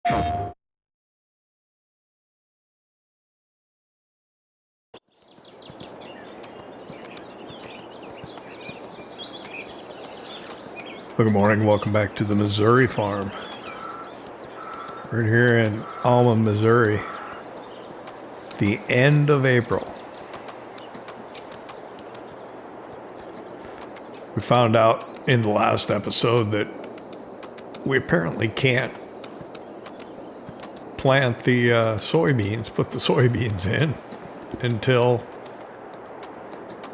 Good morning, welcome back to the Missouri farm. We're here in Alma, Missouri. The end of April. We found out in the last episode that we apparently can't plant the soybeans, put the soybeans in until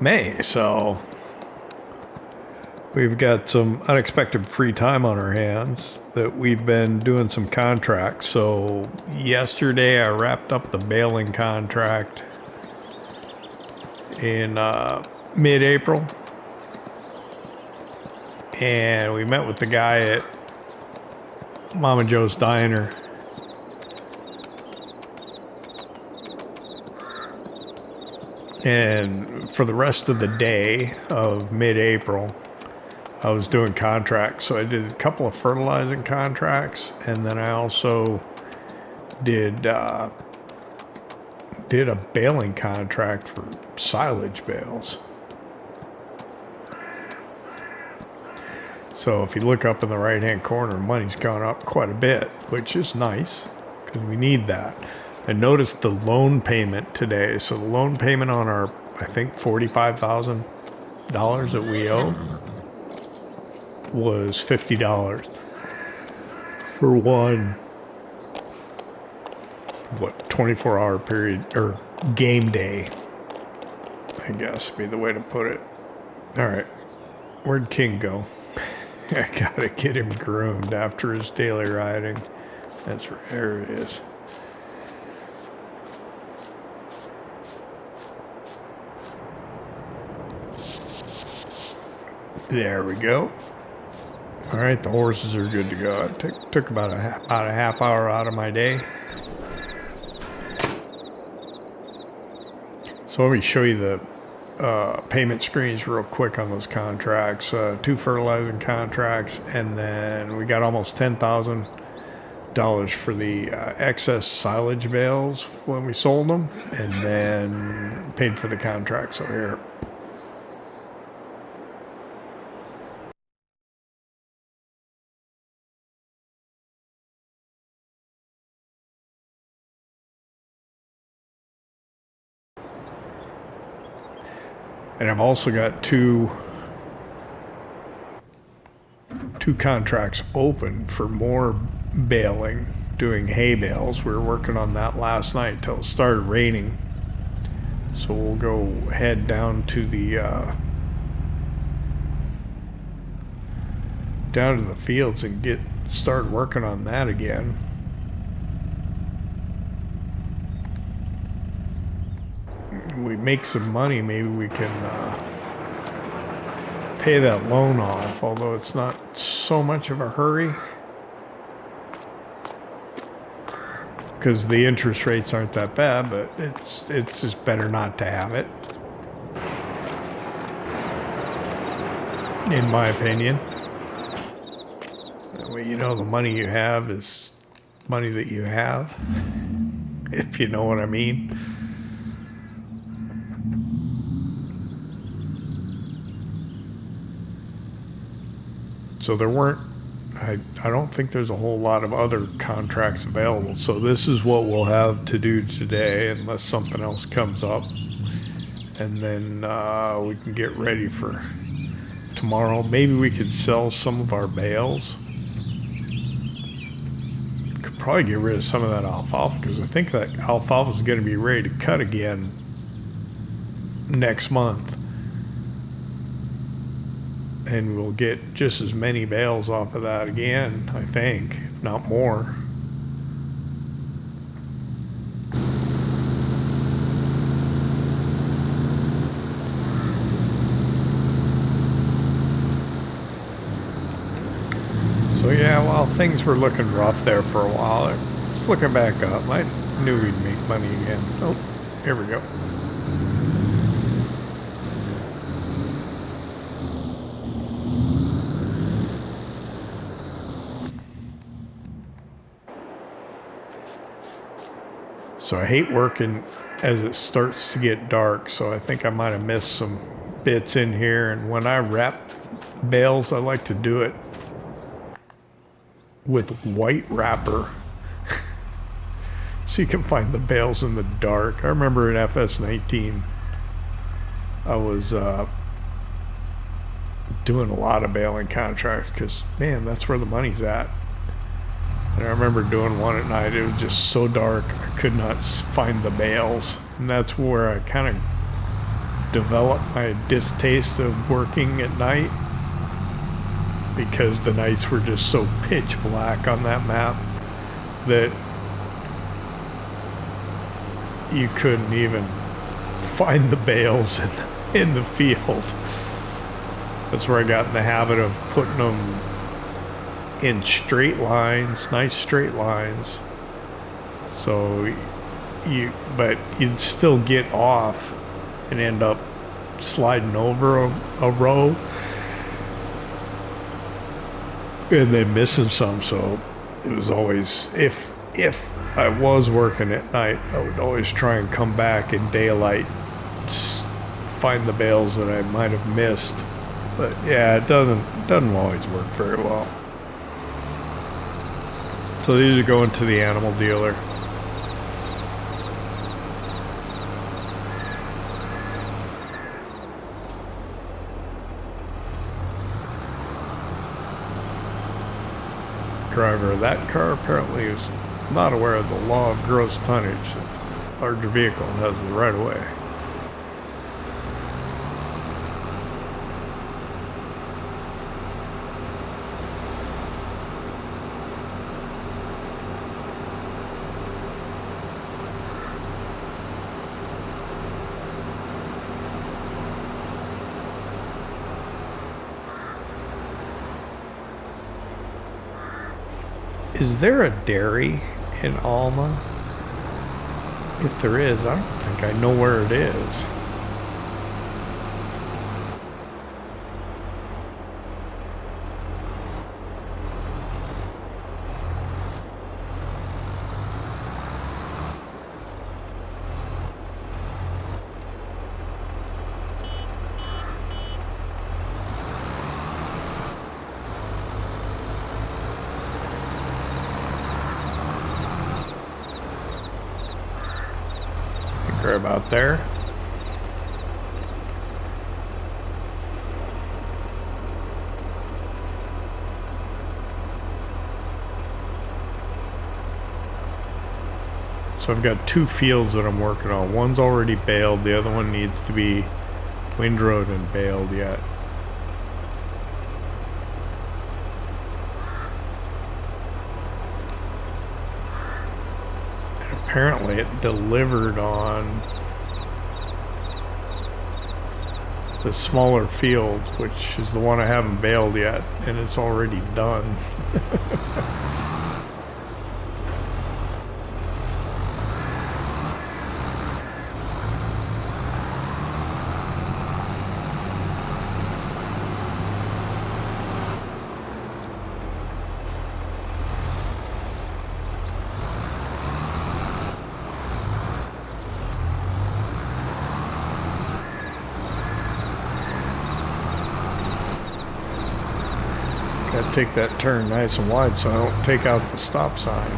May, so we've got some unexpected free time on our hands that we've been doing some contracts. So yesterday I wrapped up the baling contract in mid-April. And we met with the guy at Mama Joe's Diner. And for the rest of the day of mid-April, I was doing contracts. So I did a couple of fertilizing contracts, and then I also did a baling contract for silage bales. So if you look up in the right hand corner, money's gone up quite a bit, which is nice because we need that. I noticed the loan payment today. So the loan payment on our, I think, $45,000 that we owe was $50 for one, 24-hour period, or game day, I guess would be the way to put it. All right, where'd King go? I gotta get him groomed after his daily riding. That's right, there it is. There we go. All right, the horses are good to go. It took about a half hour out of my day. So let me show you the payment screens real quick on those contracts. 2 fertilizing contracts, and then we got almost $10,000 for the excess silage bales when we sold them, and then paid for the contracts over here. And I've also got two contracts open for more baling, doing hay bales. We were working on that last night till it started raining. So we'll go head down to the fields and start working on that again. We make some money, maybe we can pay that loan off, although it's not so much of a hurry because the interest rates aren't that bad, but it's just better not to have it, in my opinion. That way, you know, the money you have is money that you have, if you know what I mean. So there weren't, I don't think there's a whole lot of other contracts available. So this is what we'll have to do today, unless something else comes up. And then we can get ready for tomorrow. Maybe we could sell some of our bales. Could probably get rid of some of that alfalfa, because I think that alfalfa is going to be ready to cut again next month. And we'll get just as many bales off of that again, I think, if not more. So yeah, well, things were looking rough there for a while. It's looking back up. I knew we'd make money again. Oh, here we go. So I hate working as it starts to get dark, so I think I might have missed some bits in here. And when I wrap bales, I like to do it with white wrapper so you can find the bales in the dark. I remember in FS19 I was doing a lot of baling contracts because, man, that's where the money's at. And I remember doing one at night. It was just so dark I could not find the bales, and that's where I kind of developed my distaste of working at night, because the nights were just so pitch black on that map that you couldn't even find the bales in the field. That's where I got in the habit of putting them in straight lines, nice straight lines. So but you'd still get off and end up sliding over a row and then missing some. So it was always, if I was working at night, I would always try and come back in daylight, find the bales that I might have missed. But yeah, it doesn't always work very well. So these are going to the animal dealer. Driver of that car apparently is not aware of the law of gross tonnage. That the larger vehicle has the right of way. Is there a dairy in Alma? If there is, I don't think I know where it is. About there. So I've got two fields that I'm working on. One's already baled, the other one needs to be windrowed and baled yet. Apparently it delivered on the smaller field, which is the one I haven't baled yet, and it's already done. Take that turn nice and wide so I don't take out the stop sign.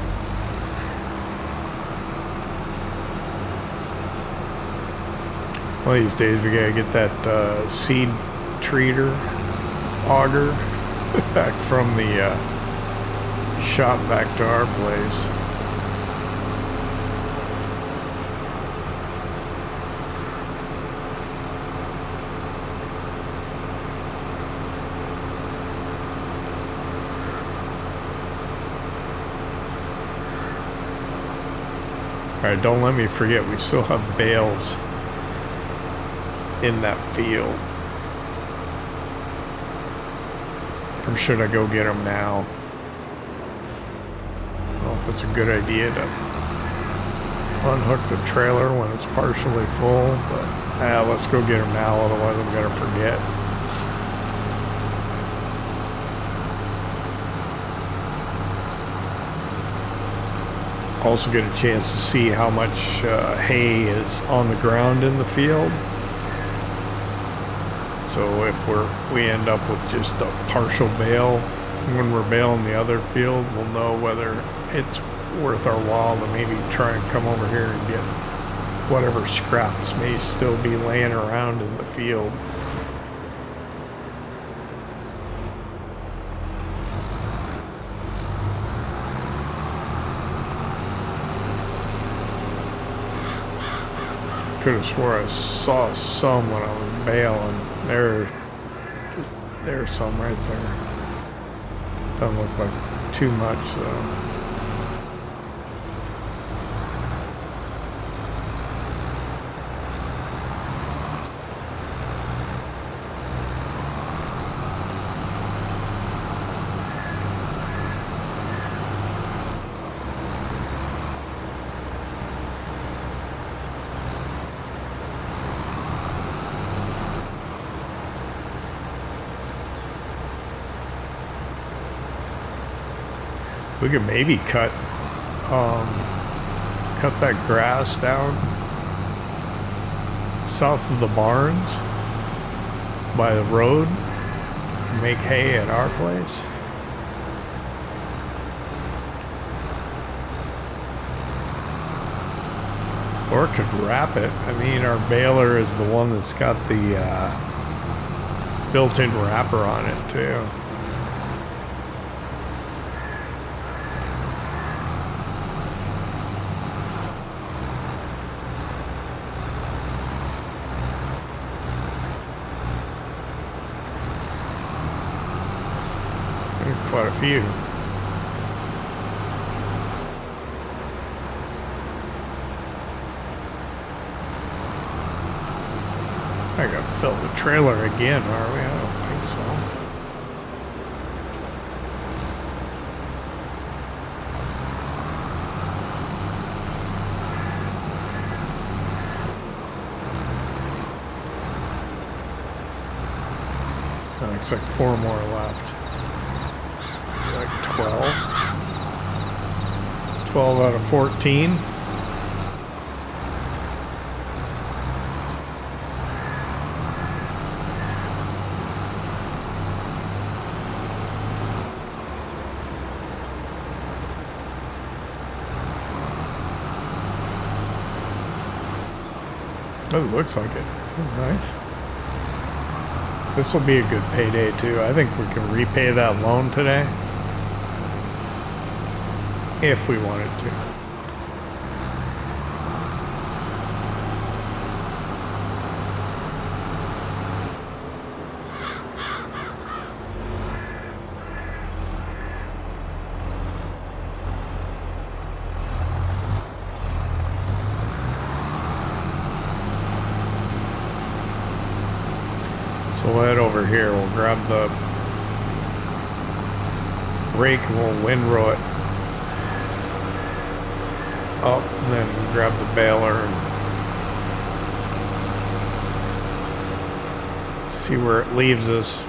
One of these days we gotta get that seed treater auger back from the shop back to our place. Alright, don't let me forget, we still have bales in that field. Or should I go get them now? I don't know if it's a good idea to unhook the trailer when it's partially full, but let's go get them now, otherwise I'm going to forget. also get a chance to see how much hay is on the ground in the field. So if we end up with just a partial bale when we're baling the other field, we'll know whether it's worth our while to maybe try and come over here and get whatever scraps may still be laying around in the field. Could have swore I saw some when I was baling. There's some right there. Doesn't look like too much though. We could maybe cut that grass down south of the barns by the road and make hay at our place. Or could wrap it. I mean, our baler is the one that's got the built-in wrapper on it too. Quite a few. I gotta fill the trailer again, are we? I don't think so. That looks like 4 more left. 12 out of 14. It looks like it. That's nice. This will be a good payday too. I think we can repay that loan today. If we wanted to. So we'll head over here. We'll grab the rake and we'll windrow it up, and then grab the baler and see where it leaves us.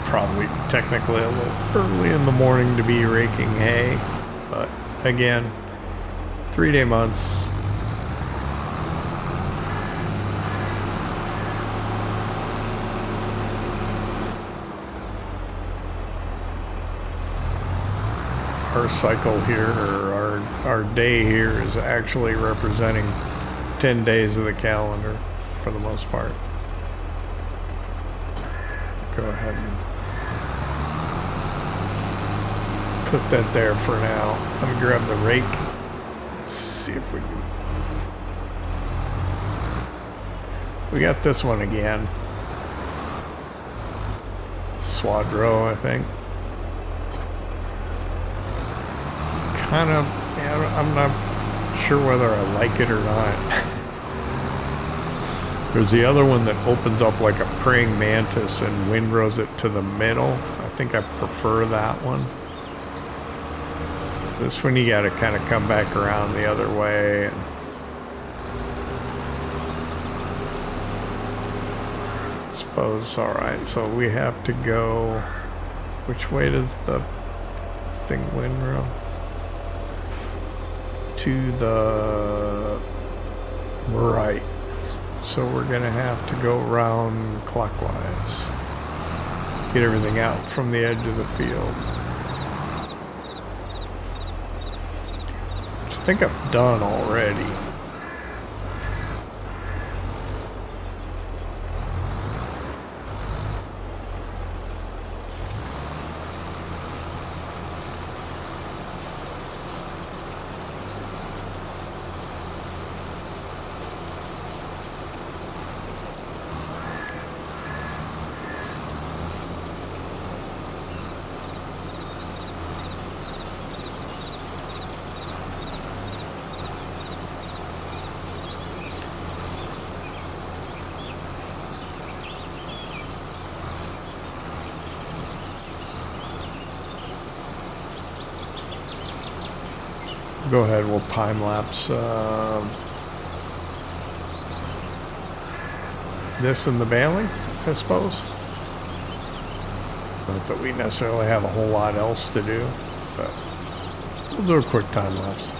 Probably technically a little early in the morning to be raking hay, but again, 3-day months. Our cycle here, or our day here, is actually representing 10 days of the calendar for the most part. Go ahead and put that there for now. Let me grab the rake. Let's see if we can. We got this one again. Swadro, I think. Kind of, yeah, I'm not sure whether I like it or not. There's the other one that opens up like a praying mantis and windrows it to the middle. I think I prefer that one. This one you gotta kind of come back around the other way. And suppose. Alright, so we have to go... Which way does the thing windrow? To the right. So we're gonna have to go around clockwise. Get everything out from the edge of the field. Which I think I've done already. Go ahead, we'll time lapse this and the baling, I suppose. Not that we necessarily have a whole lot else to do, but we'll do a quick time lapse.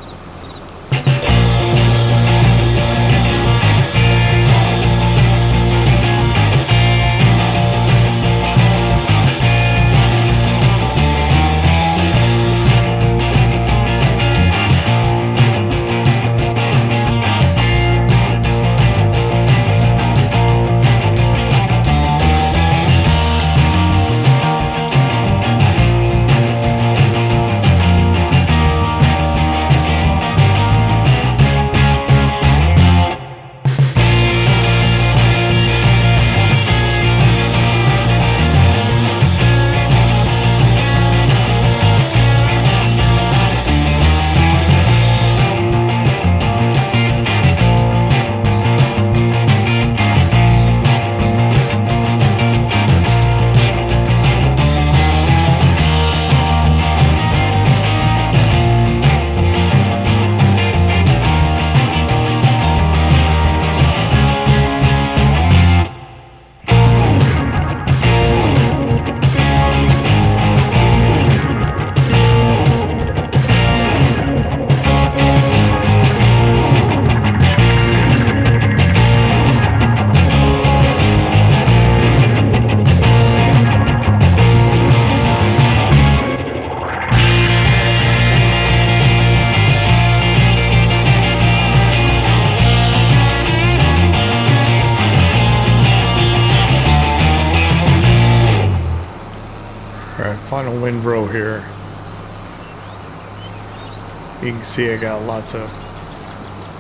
Final windrow here. You can see I got lots of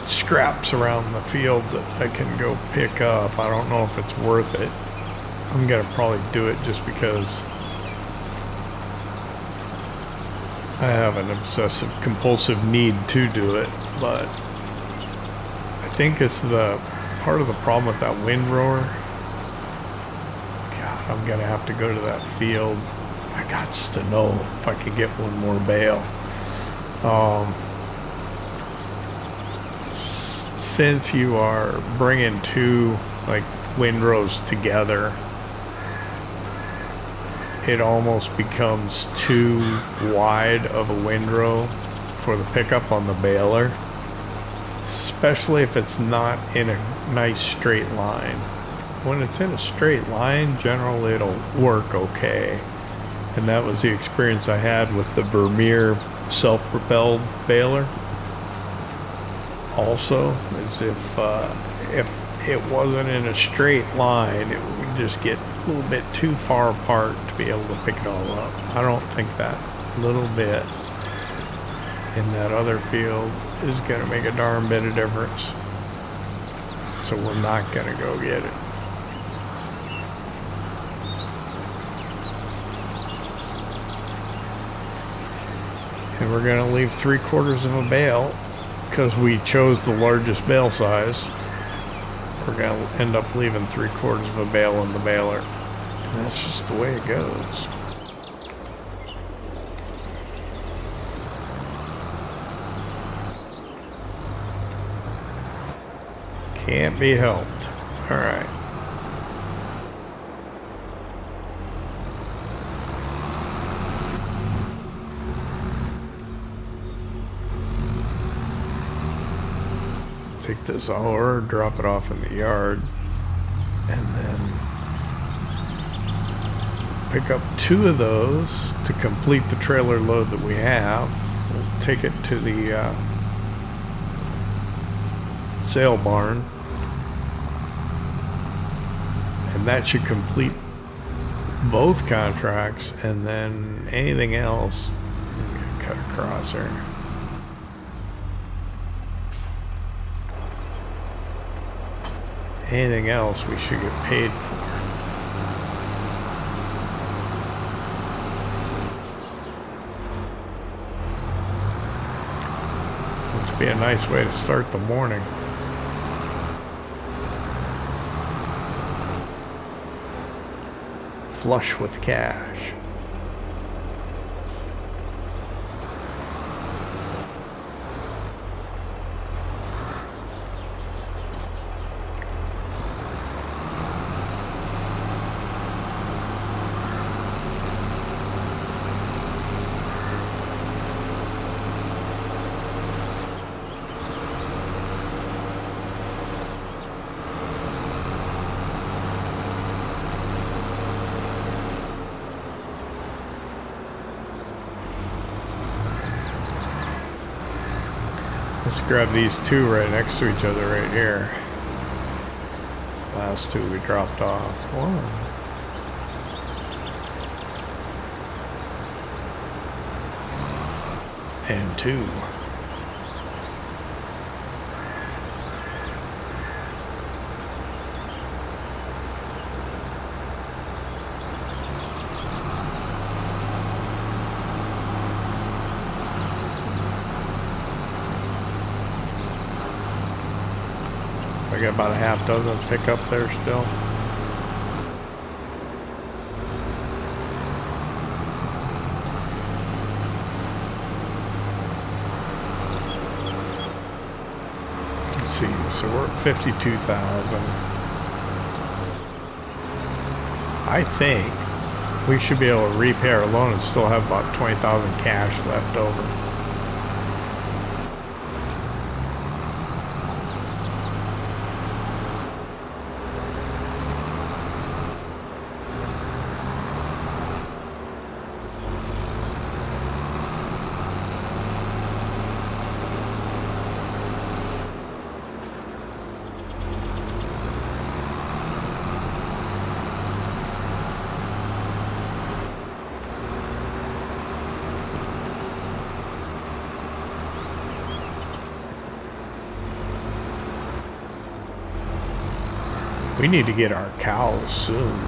scraps around the field that I can go pick up. I don't know if it's worth it. I'm gonna probably do it just because I have an obsessive compulsive need to do it, but I think it's the part of the problem with that windrower. God, I'm gonna have to go to that field. I got to know if I could get one more bale. Since you are bringing two like windrows together, it almost becomes too wide of a windrow for the pickup on the baler, especially if it's not in a nice straight line. When it's in a straight line, generally it'll work okay. And that was the experience I had with the Vermeer self-propelled baler. Also, as if it wasn't in a straight line, it would just get a little bit too far apart to be able to pick it all up. I don't think that little bit in that other field is going to make a darn bit of difference. So we're not going to go get it. And we're going to leave 3/4 of a bale because we chose the largest bale size. We're going to end up leaving 3/4 of a bale in the baler. And that's just the way it goes. Can't be helped. All right. take this over, drop it off in the yard, and then pick up 2 of those to complete the trailer load that we have. We'll take it to the sale barn, and that should complete both contracts, and then anything else, cut across here. Anything else we should get paid for. Which would be a nice way to start the morning. Flush with cash. Let's grab these 2 right next to each other right here. Last 2 we dropped off. 1 and 2. I got about a half dozen to pick up there still. Let's see, so we're at 52,000. I think we should be able to repay our loan and still have about 20,000 cash left over. We need to get our cows soon.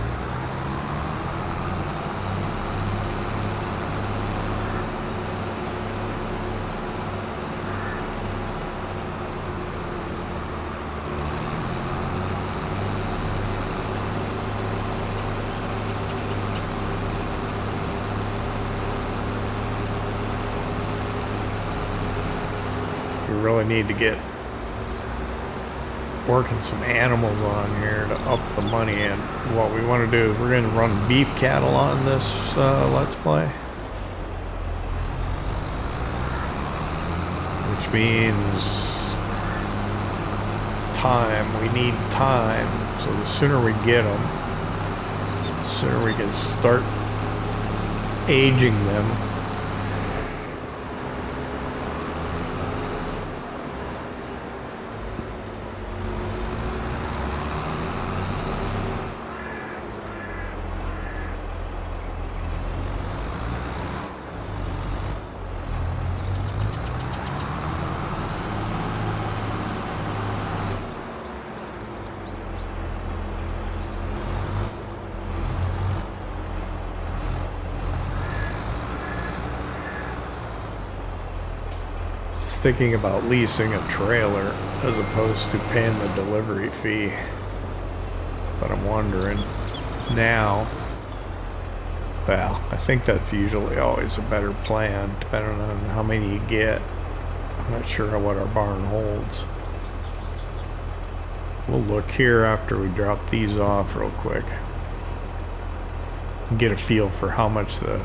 We really need to get working some animals on here to up the money. And what we want to do is we're going to run beef cattle on this Let's Play, which means time. We need time, so the sooner we get them, the sooner we can start aging them. Thinking about leasing a trailer as opposed to paying the delivery fee, but I'm wondering now. Well, I think that's usually always a better plan depending on how many you get. I'm not sure what our barn holds. We'll look here after we drop these off real quick and get a feel for how much the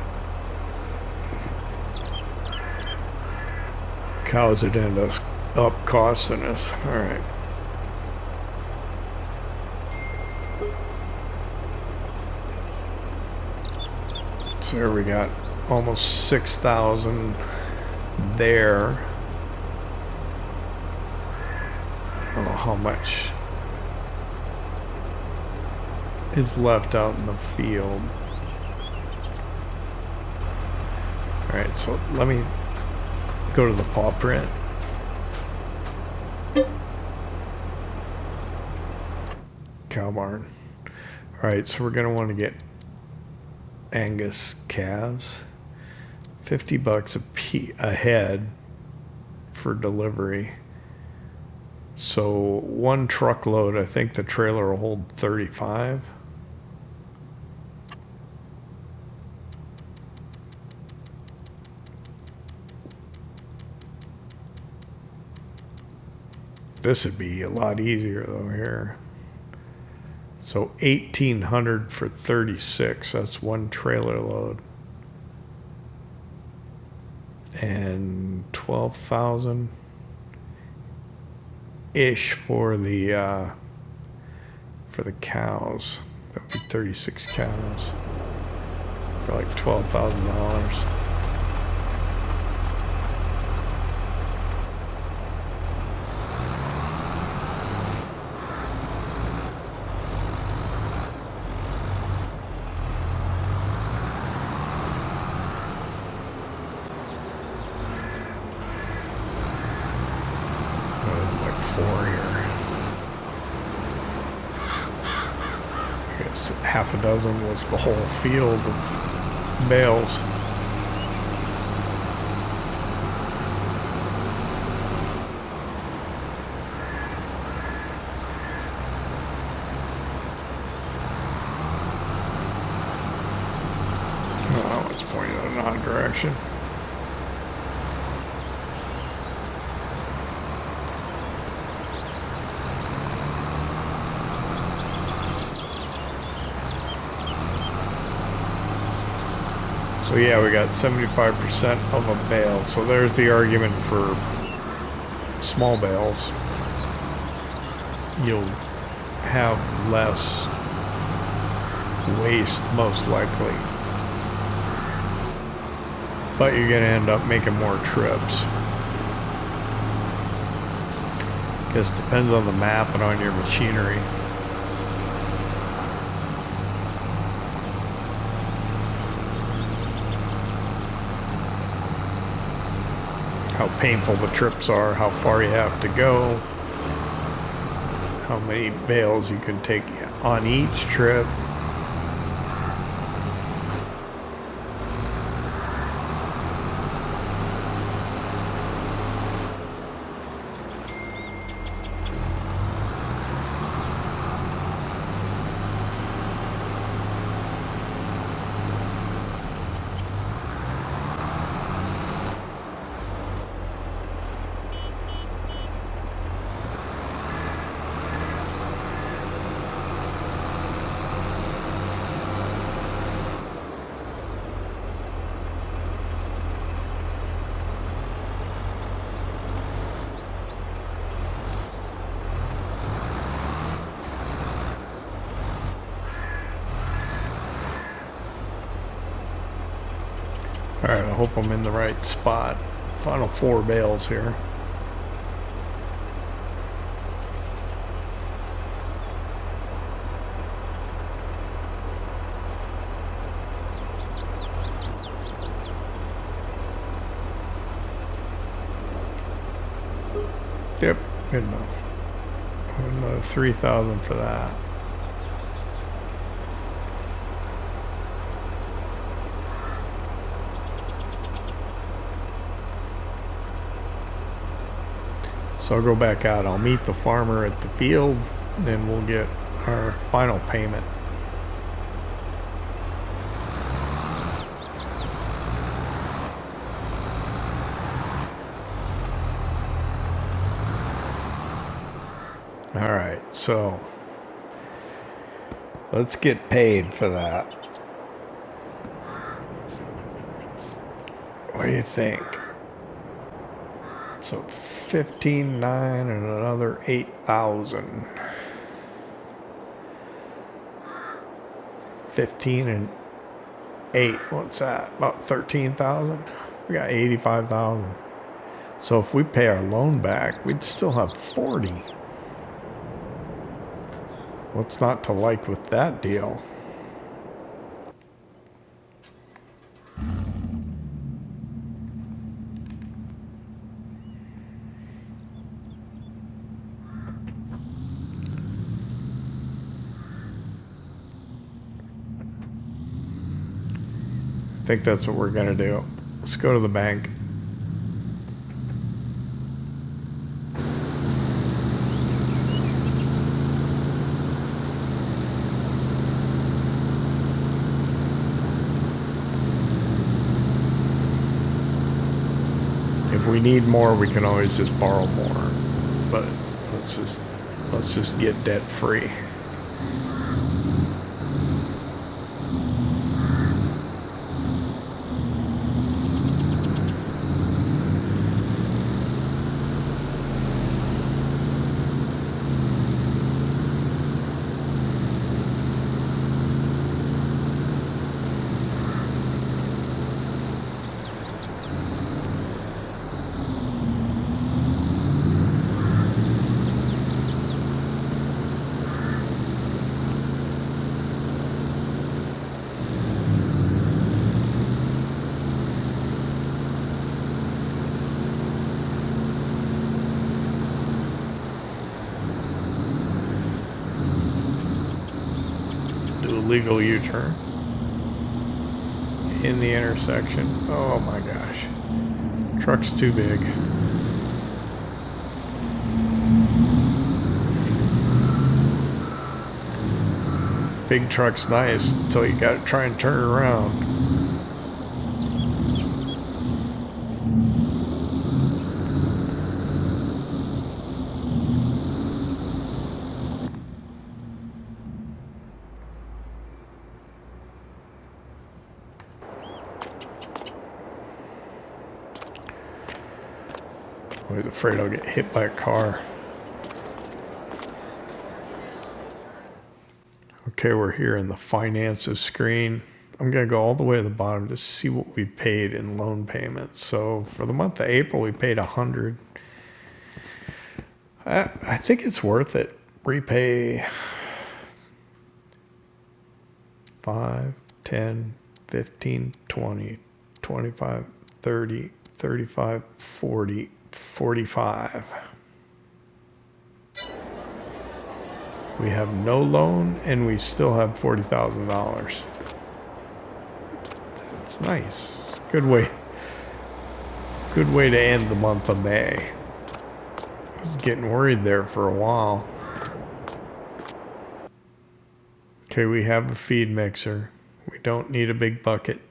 cows would end up up costing us. All right. So there we got almost 6,000 there. I don't know how much is left out in the field. All right, so let me go to the paw print. Cow barn. All right, so we're gonna want to get Angus calves. $50 a head for delivery. So one truckload, I think the trailer will hold 35. This would be a lot easier though here. So 1,800 for 36. That's one trailer load. And 12,000 ish for the cows. That would be 36 cows for like $12,000. Half a dozen was the whole field of bales. Oh, it's pointing in an odd direction. So yeah, we got 75% of a bale. So there's the argument for small bales. You'll have less waste most likely. But you're gonna end up making more trips. Guess it depends on the map and on your machinery. How painful the trips are, how far you have to go, how many bales you can take on each trip. Alright, I hope I'm in the right spot. Final 4 bales here. Yep, good enough. Another 3,000 for that. So I'll go back out. I'll meet the farmer at the field, then we'll get our final payment. All right, so let's get paid for that. What do you think? So 15,900 and another 8,000. 15 and 8. What's that? About 13,000. We got 85,000. So if we pay our loan back, we'd still have 40. What's not to like with that deal? I think that's what we're gonna do. Let's go to the bank. If we need more, we can always just borrow more. But let's just get debt free. Legal U-turn in the intersection. Oh my gosh, truck's too big. Big truck's nice until you gotta try and turn around. I was afraid I'll get hit by a car. Okay, we're here in the finances screen. I'm gonna go all the way to the bottom to see what we paid in loan payments. So for the month of April, we paid 100. I think it's worth it. Repay 5, 10, 15, 20, 25, 30, 35, 40, 45. We have no loan and we still have $40,000. That's nice. Good way to end the month of May. I was getting worried there for a while. Okay, we have a feed mixer. We don't need a big bucket.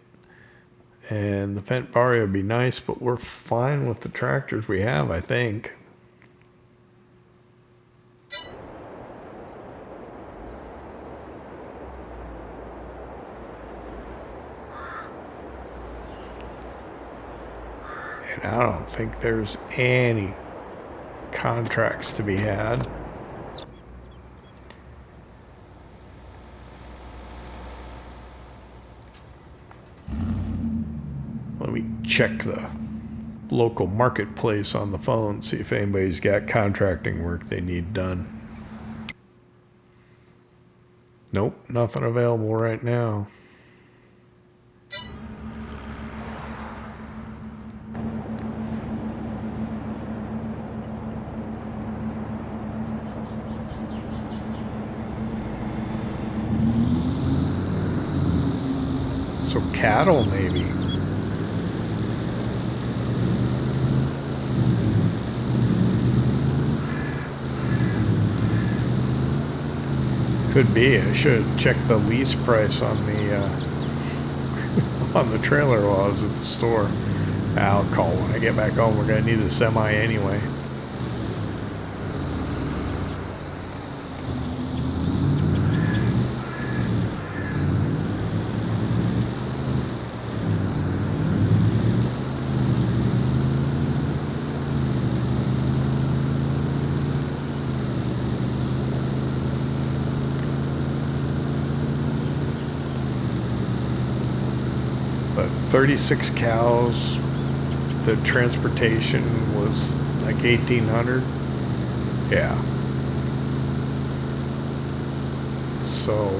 And the Fendt Vario would be nice, but we're fine with the tractors we have, I think. And I don't think there's any contracts to be had. Let me check the local marketplace on the phone, see if anybody's got contracting work they need done. Nope, nothing available right now. So cattle, maybe. Could be. I should have checked the lease price on the on the trailer while I was at the store. I'll call when I get back home. We're gonna need a semi anyway. 36 cows. The transportation was like 1,800. Yeah. So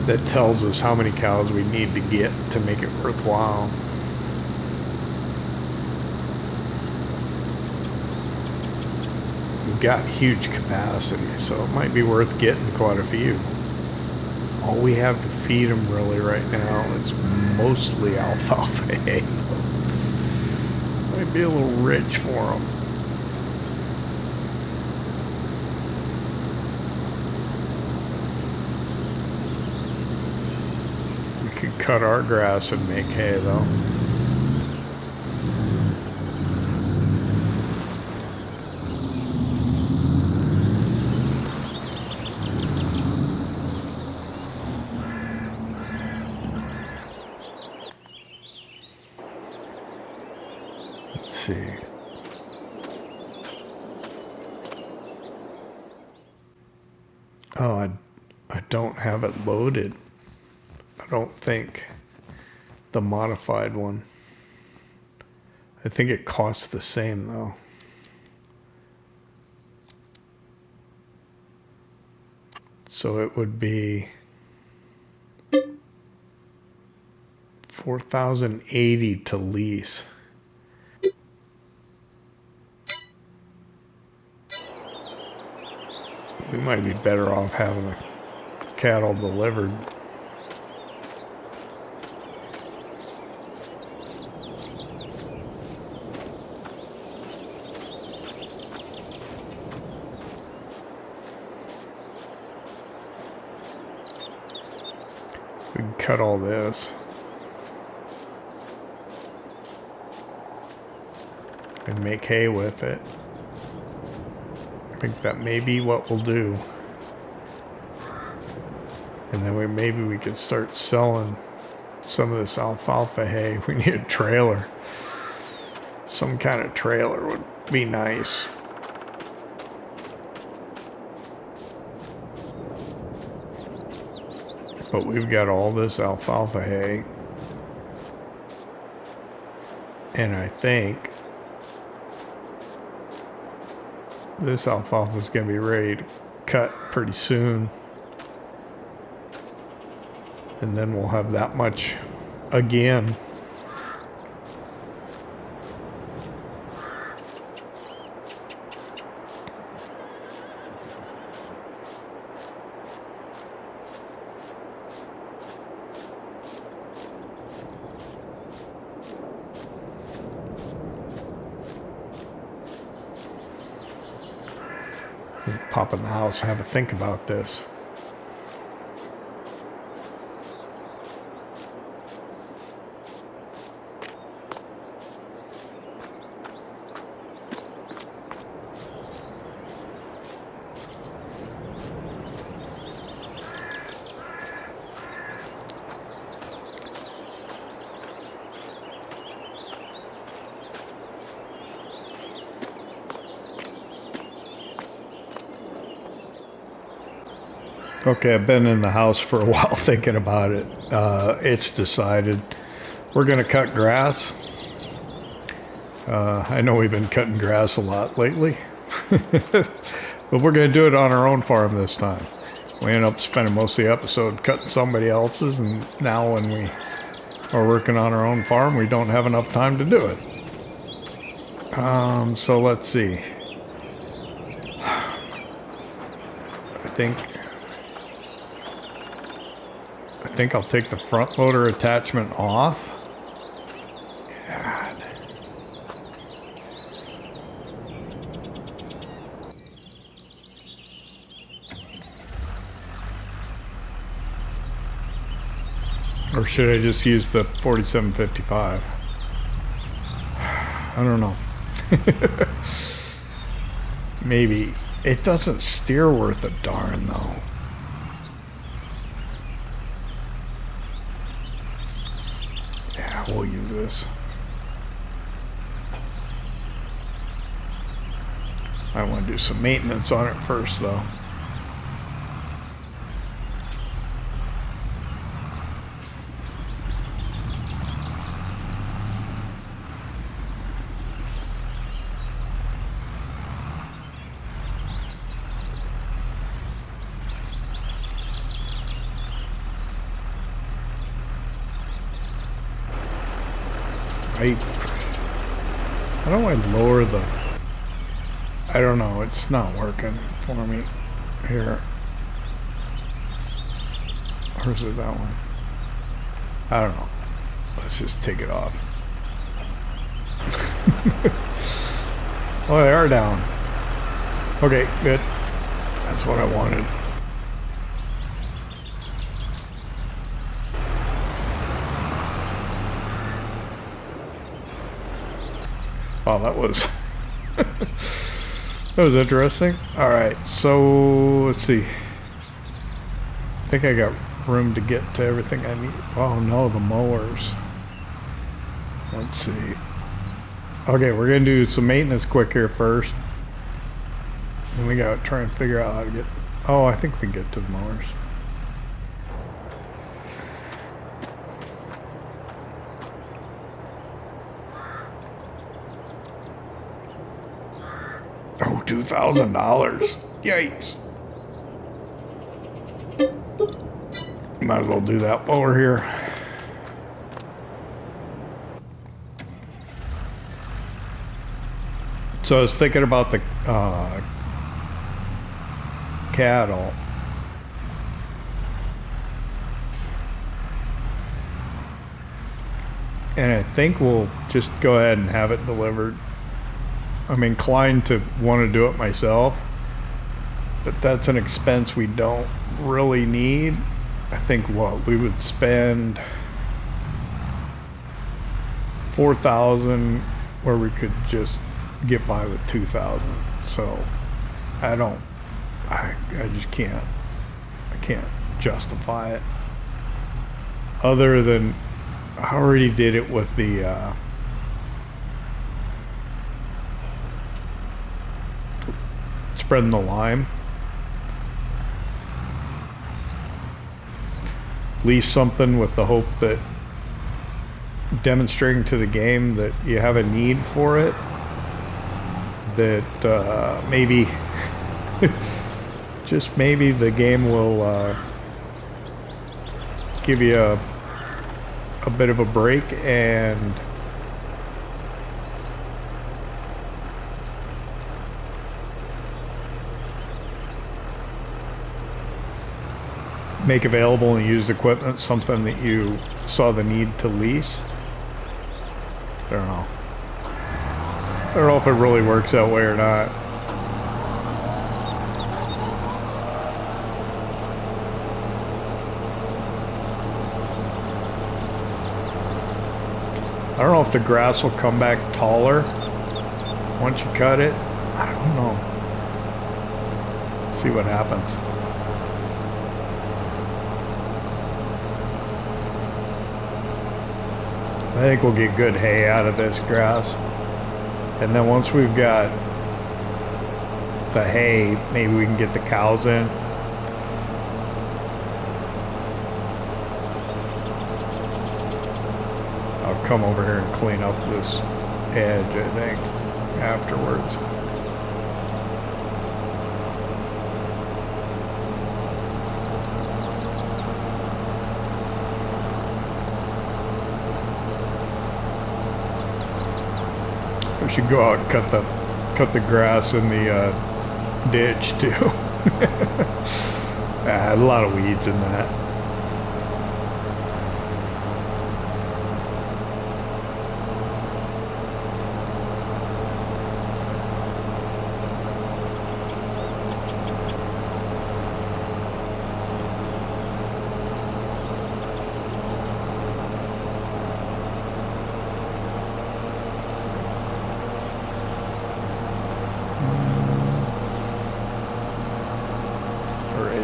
that tells us how many cows we need to get to make it worthwhile. We've got huge capacity, so it might be worth getting quite a few. All we have to feed them really right now is mostly alfalfa hay. Might be a little rich for them. We could cut our grass and make hay though. See. Oh, I don't have it loaded. I don't think. The modified one. I think it costs the same though. So it would be 4,080 to lease. We might be better off having the cattle delivered. We can cut all this and make hay with it. I think that may be what we'll do. And then maybe we could start selling some of this alfalfa hay. We need a trailer. Some kind of trailer would be nice. But we've got all this alfalfa hay. And I think this alfalfa is going to be ready to cut pretty soon. And then we'll have that much again. Pop in the house and have a think about this. Okay, I've been in the house for a while thinking about it. It's decided. We're going to cut grass. I know we've been cutting grass a lot lately. But we're going to do it on our own farm this time. We end up spending most of the episode cutting somebody else's, and now when we are working on our own farm, we don't have enough time to do it. So let's see. I think I'll take the front loader attachment off. God. Or should I just use the 4755? I don't know. Maybe. It doesn't steer worth a darn though. We'll use this. I want to do some maintenance on it first though. How do I lower the... I don't know, it's not working for me here. Or is it that one? I don't know. Let's just take it off. Oh, they are down. Okay, good. That's what I wanted. Wow, that was that was interesting. All right, so let's see. I think I got room to get to everything I need. Oh no, the mowers. Let's see. Okay, we're gonna do some maintenance quick here first. And we gotta try and figure out how to get... Oh, I think we can get to the mowers. Oh, $2,000. Yikes. Might as well do that while we're here. So I was thinking about the cattle. And I think we'll just go ahead and have it delivered. I'm inclined to want to do it myself, but that's an expense we don't really need. I think what we would spend $4,000 where we could just get by with $2,000. So I just can't. I can't justify it. Other than I already did it with the spreading the lime. Lease something with the hope that demonstrating to the game that you have a need for it, that maybe just maybe the game will give you a bit of a break and make available and used equipment something that you saw the need to lease. I don't know. I don't know if it really works that way or not. I don't know if the grass will come back taller once you cut it. I don't know. See what happens. I think we'll get good hay out of this grass. And then once we've got the hay, maybe we can get the cows in. I'll come over here and clean up this edge, I think, afterwards. I should go out and cut the grass in the ditch too. A lot of weeds in that.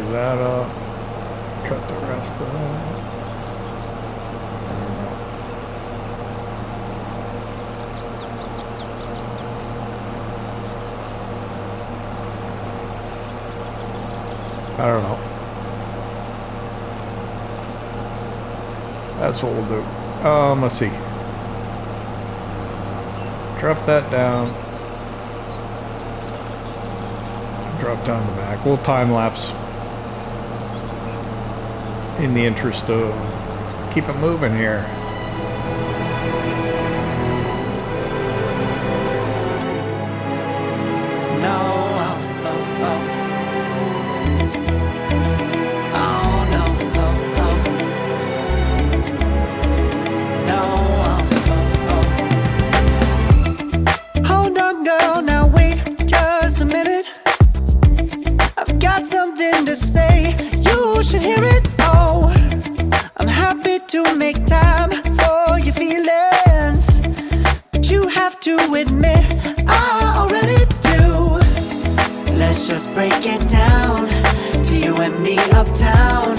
That up, cut the rest of that. I don't know. That's what we'll do. Let's see. Drop that down. Drop down the back. We'll time lapse in the interest of keep it moving here. something to say, you should hear it. Oh, I'm happy to make time for your feelings, but you have to admit I already do. Let's just break it down to you and me uptown,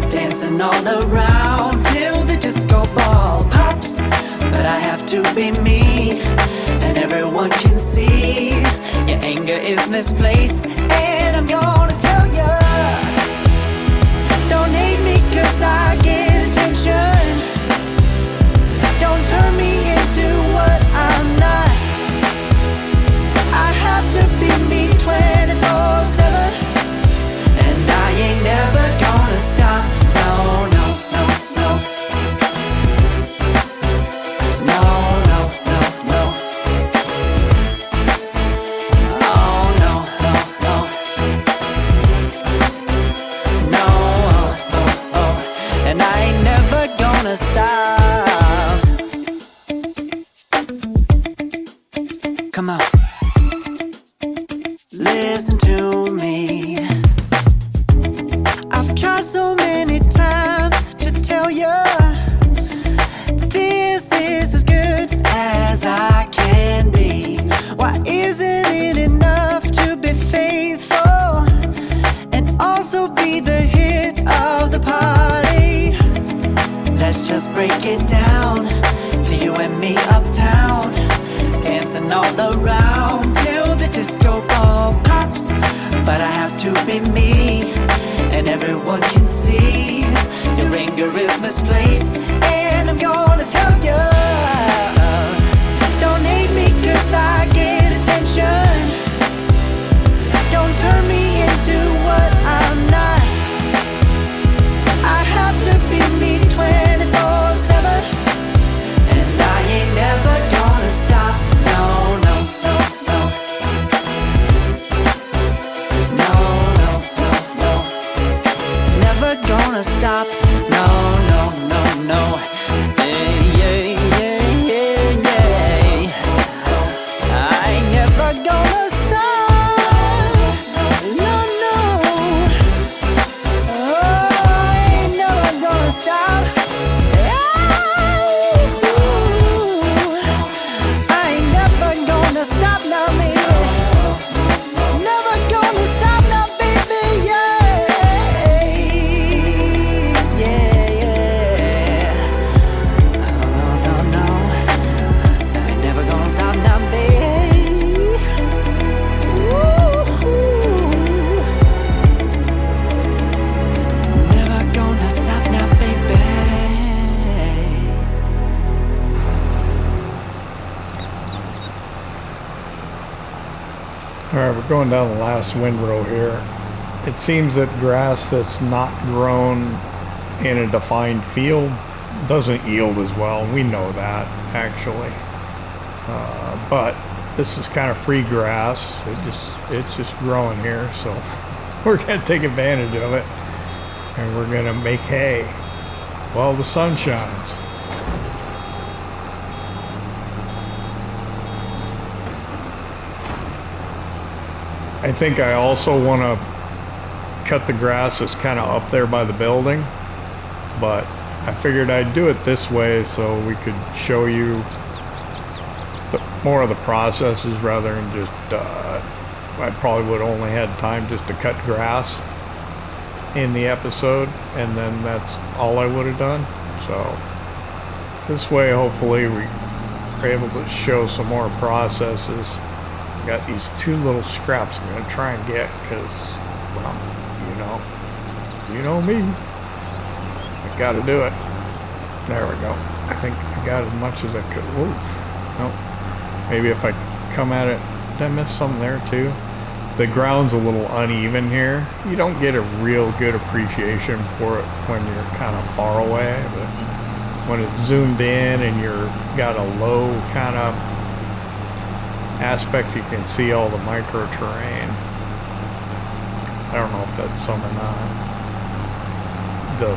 dancing all around till the disco ball pops. But I have to be me, and everyone can see your anger is misplaced. And I'm gonna tell ya, don't hate me cause I get attention. Don't turn me into what I'm not. I have to be me 24/7, and I ain't never gonna stop. No, no, no, no. No, no, no, no. Oh, no, no, no. No, oh, oh, oh. And I ain't never gonna stop. Come on. Listen to me. I've tried so many times to tell you this is as good as I can be. Why isn't it enough to be faithful and also be the hit of the party? Let's just break it down to you and me uptown, dancing all around till the disco ball pops. But I have to be me, and everyone can see your anger is misplaced. And I'm gonna tell you, don't hate me cause I get attention. Don't turn me into what I'm not. I have to be me 24/7, and I ain't never gonna stop. No, no, no, no. No, no, no, no. Never gonna stop. No, no, no, no. Yeah, yeah, yeah, yeah, yeah. I ain't never gonna stop. No, no. Oh, I ain't never gonna stop. I ain't never gonna stop now, baby. Never gonna stop now, baby. Yeah, yeah, yeah. No, no, no, no. I ain't never gonna stop now, baby. Woo-hoo. Never gonna stop now, baby. All right, we're going down the last windrow here. It seems that grass that's not grown in a defined field doesn't yield as well. We know that, actually. But this is kind of free grass. It's just growing here, so we're going to take advantage of it, and we're going to make hay while the sun shines. I think I also want to cut the grass that's kind of up there by the building, but I figured I'd do it this way so we could show you more of the processes rather than just I probably would only had time just to cut grass in the episode, and then that's all I would have done. So this way hopefully we're able to show some more processes. Got these two little scraps I'm gonna try and get because, well, you know me. I gotta do it. There we go. I think I got as much as I could. Whoa. Nope. Maybe if I come at it, did I miss something there too? The ground's a little uneven here. You don't get a real good appreciation for it when you're kind of far away, but when it's zoomed in and you're got a low kind of aspect, you can see all the micro terrain. I don't know if that's some or not. The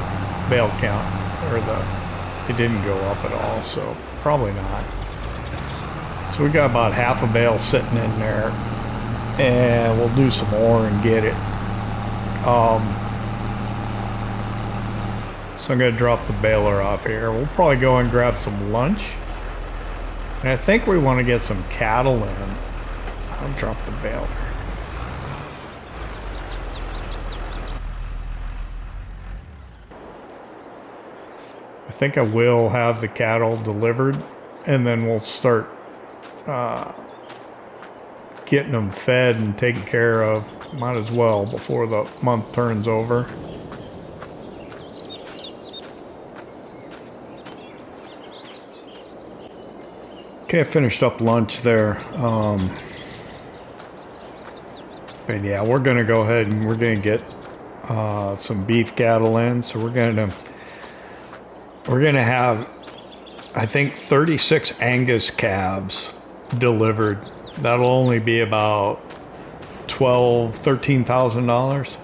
bale count, or it didn't go up at all, so probably not. So we got about half a bale sitting in there, and we'll do some more and get it So I'm gonna drop the baler off here. We'll probably go and grab some lunch. And I think we want to get some cattle in. I'll drop the baler. I think I will have the cattle delivered, and then we'll start getting them fed and taken care of. Might as well before the month turns over. Okay, I finished up lunch there. But yeah, we're gonna go ahead and we're gonna get some beef cattle in. So we're gonna have, I think, 36 Angus calves delivered. That'll only be about $13,000.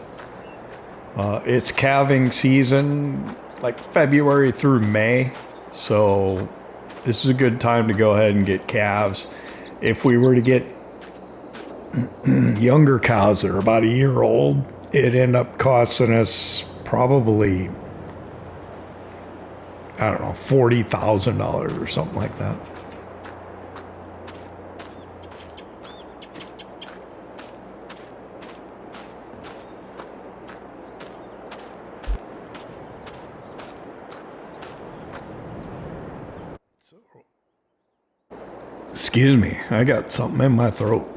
It's calving season, like February through May. So this is a good time to go ahead and get calves. If we were to get younger cows that are about a year old, it'd end up costing us probably, I don't know, $40,000 or something like that. Excuse me, I got something in my throat.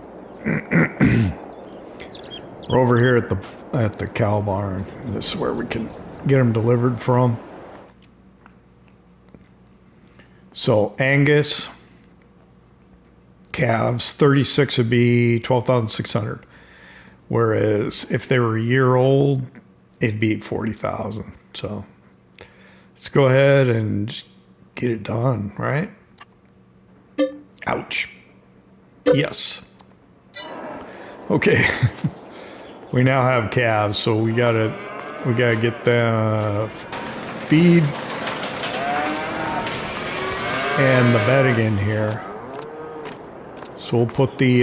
We're over here at the cow barn. This is where we can get them delivered from. So Angus calves, 36 would be 12,600. Whereas if they were a year old, it'd be 40,000. So let's go ahead and just get it done, right? Ouch. Yes. Okay. We now have calves, so we gotta get the feed and the bedding in here. So we'll put the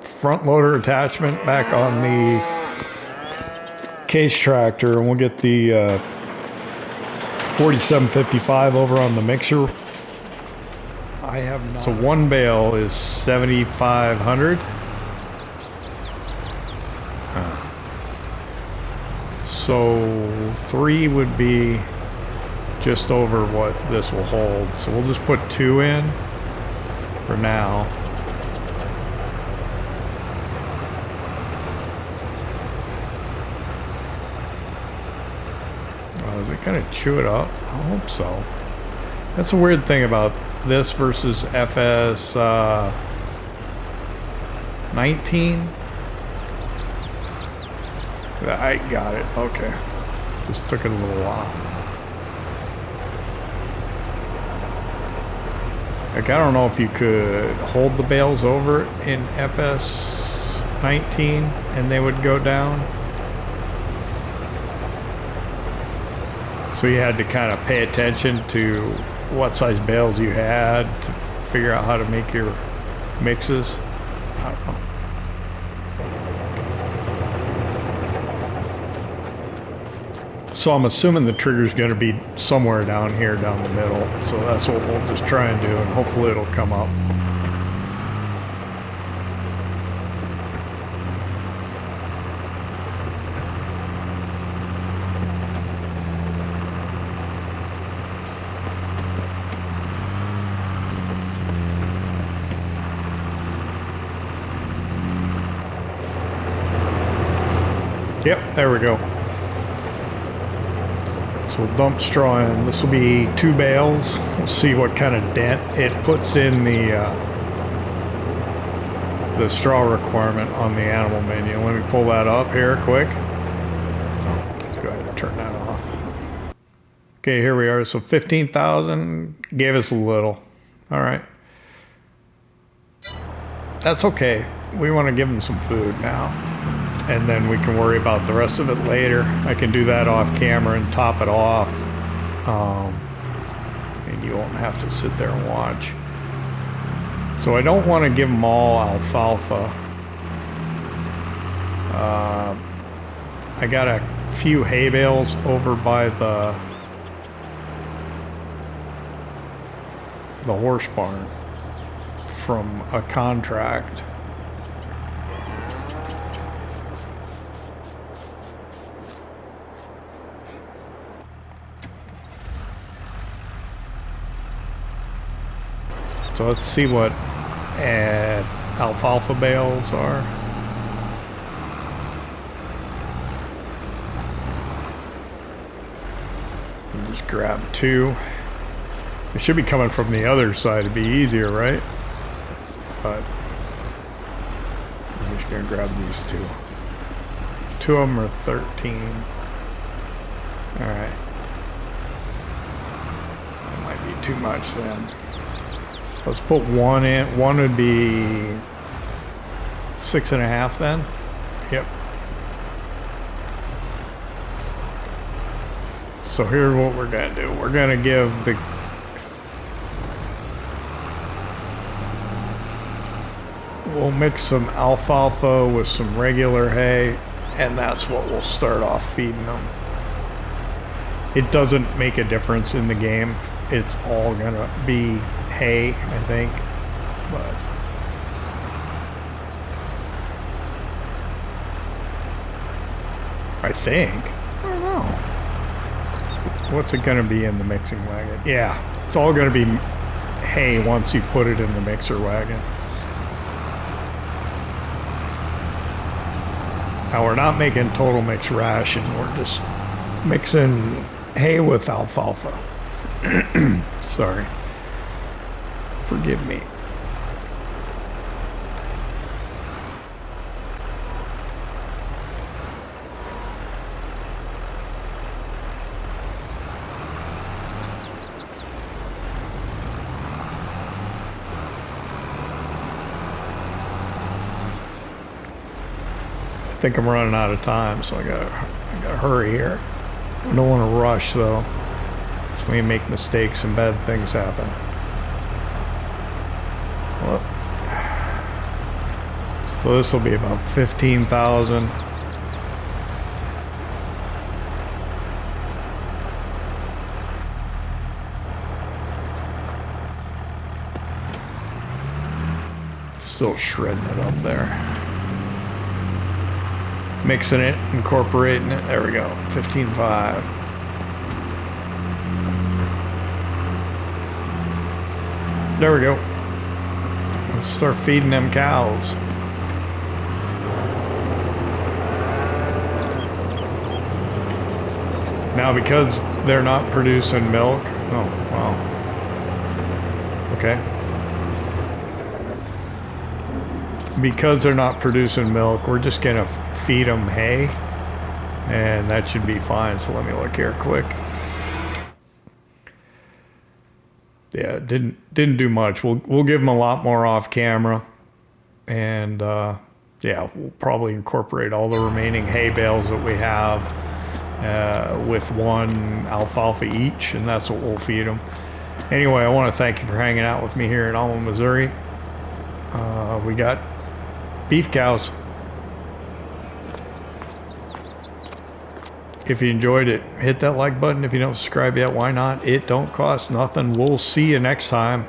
front loader attachment back on the case tractor, and we'll get the 4755 over on the mixer. I have not. So one bale is 7,500. So 3 would be just over what this will hold. So we'll just put 2 in for now. Oh, is it gonna chew it up? I hope so. That's a weird thing about this versus FS 19. I got it. Okay. Just took it a little while. Like, I don't know if you could hold the bales over in FS 19 and they would go down. So you had to kind of pay attention to what size bales you had to figure out how to make your mixes. I don't know. So I'm assuming the trigger's going to be somewhere down here, down the middle. So that's what we'll just try and do, and hopefully it'll come up. Yep, there we go. So we'll dump straw in. This will be 2 bales. We'll see what kind of dent it puts in the straw requirement on the animal menu. Let me pull that up here quick. Oh, let's go ahead and turn that off. Okay, here we are. So 15,000 gave us a little. All right. That's okay. We want to give them some food now. And then we can worry about the rest of it later. I can do that off camera and top it off. And you won't have to sit there and watch. So I don't want to give them all alfalfa. I got a few hay bales over by the horse barn from a contract. So let's see what alfalfa bales are. And just grab 2. It should be coming from the other side. It'd be easier, right? But I'm just gonna grab these 2. 2 of them are 13. All right. That might be too much then. Let's put 1 in. 1 would be 6.5 then. Yep. So here's what we're gonna do. We're gonna give the we'll mix some alfalfa with some regular hay, and that's what we'll start off feeding them. It doesn't make a difference in the game. It's all gonna be hay, I think, but I don't know. What's it gonna be in the mixing wagon? Yeah, it's all gonna be hay once you put it in the mixer wagon. Now we're not making total mix ration, we're just mixing hay with alfalfa. Sorry. Forgive me. I think I'm running out of time, so I gotta hurry here. I don't want to rush though. So we make mistakes and bad things happen. Well, so this will be about 15,000. Still shredding it up there. Mixing it, incorporating it. There we go. 15.5. There we go. Let's start feeding them cows. Now, because they're not producing milk. Oh, wow. Okay. Because they're not producing milk, we're just gonna feed them hay, and that should be fine. So let me look here quick. Yeah, didn't do much. We'll give them a lot more off camera, and yeah, we'll probably incorporate all the remaining hay bales that we have with 1 alfalfa each, and that's what we'll feed them. Anyway, I want to thank you for hanging out with me here in Alma, Missouri. We got beef cows. If you enjoyed it, hit that like button. If you don't subscribe yet, why not? It don't cost nothing. We'll see you next time.